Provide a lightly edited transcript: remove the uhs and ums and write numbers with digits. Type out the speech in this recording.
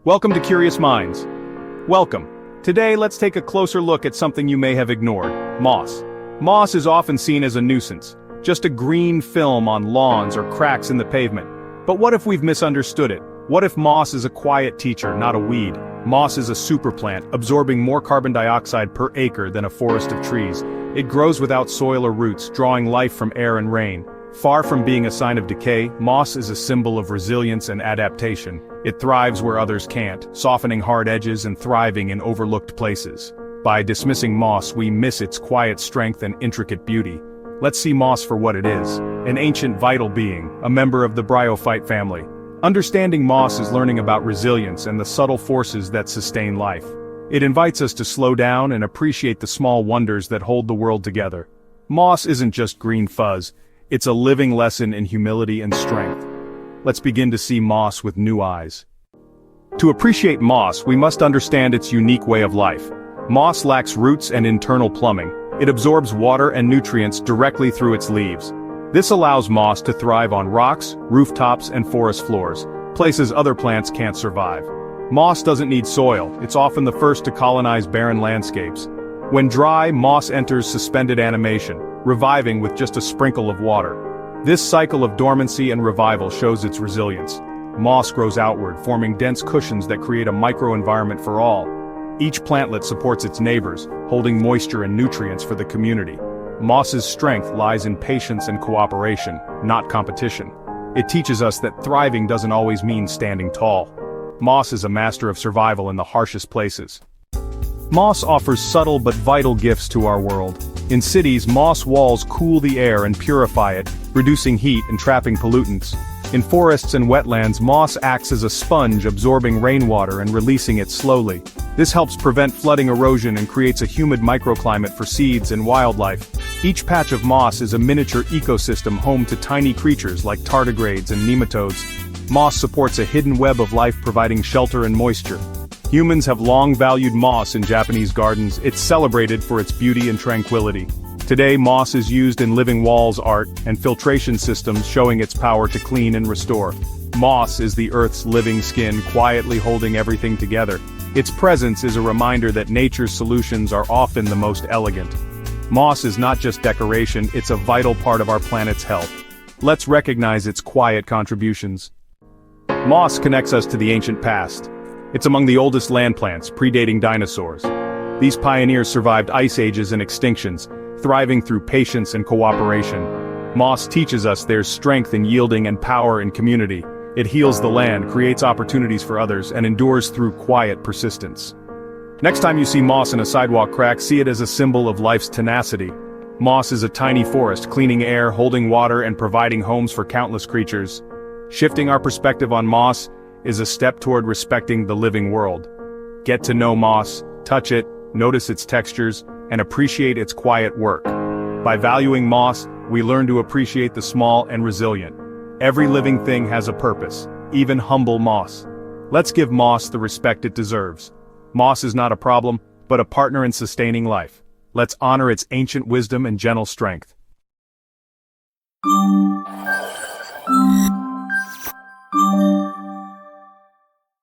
Welcome to Curious Minds. Welcome. Today let's take a closer look at something you may have ignored: moss. Moss is often seen as a nuisance, just a green film on lawns or cracks in the pavement. But what if we've misunderstood it? What if moss is a quiet teacher, not a weed? Moss is a superplant, absorbing more carbon dioxide per acre than a forest of trees. It grows without soil or roots, drawing life from air and rain. Far from being a sign of decay, moss is a symbol of resilience and adaptation. It thrives where others can't, softening hard edges and thriving in overlooked places. By dismissing moss, we miss its quiet strength and intricate beauty. Let's see moss for what it is: an ancient vital being, a member of the bryophyte family. Understanding moss is learning about resilience and the subtle forces that sustain life. It invites us to slow down and appreciate the small wonders that hold the world together. Moss isn't just green fuzz. It's a living lesson in humility and strength. Let's begin to see moss with new eyes. To appreciate moss, we must understand its unique way of life. Moss lacks roots and internal plumbing. It absorbs water and nutrients directly through its leaves. This allows moss to thrive on rocks, rooftops, and forest floors, places other plants can't survive. Moss doesn't need soil. It's often the first to colonize barren landscapes. When dry, moss enters suspended animation, reviving with just a sprinkle of water. This cycle of dormancy and revival shows its resilience. Moss grows outward, forming dense cushions that create a microenvironment for all. Each plantlet supports its neighbors, holding moisture and nutrients for the community. Moss's strength lies in patience and cooperation, not competition. It teaches us that thriving doesn't always mean standing tall. Moss is a master of survival in the harshest places. Moss offers subtle but vital gifts to our world. In cities, moss walls cool the air and purify it, reducing heat and trapping pollutants. In forests and wetlands, moss acts as a sponge, absorbing rainwater and releasing it slowly. This helps prevent flooding, erosion, and creates a humid microclimate for seeds and wildlife. Each patch of moss is a miniature ecosystem home to tiny creatures like tardigrades and nematodes. Moss supports a hidden web of life, providing shelter and moisture. Humans have long valued moss in Japanese gardens. It's celebrated for its beauty and tranquility. Today, moss is used in living walls art and filtration systems, showing its power to clean and restore. Moss is the Earth's living skin, quietly holding everything together. Its presence is a reminder that nature's solutions are often the most elegant. Moss is not just decoration, it's a vital part of our planet's health. Let's recognize its quiet contributions. Moss connects us to the ancient past. It's among the oldest land plants, predating dinosaurs. These pioneers survived ice ages and extinctions, thriving through patience and cooperation. Moss teaches us there's strength in yielding and power in community. It heals the land, creates opportunities for others, and endures through quiet persistence. Next time you see moss in a sidewalk crack, see it as a symbol of life's tenacity. Moss is a tiny forest, cleaning air, holding water, and providing homes for countless creatures. Shifting our perspective on moss is a step toward respecting the living world. Get to know moss, touch it, notice its textures, and appreciate its quiet work. By valuing moss, we learn to appreciate the small and resilient. Every living thing has a purpose, even humble moss. Let's give moss the respect it deserves. Moss is not a problem, but a partner in sustaining life. Let's honor its ancient wisdom and gentle strength.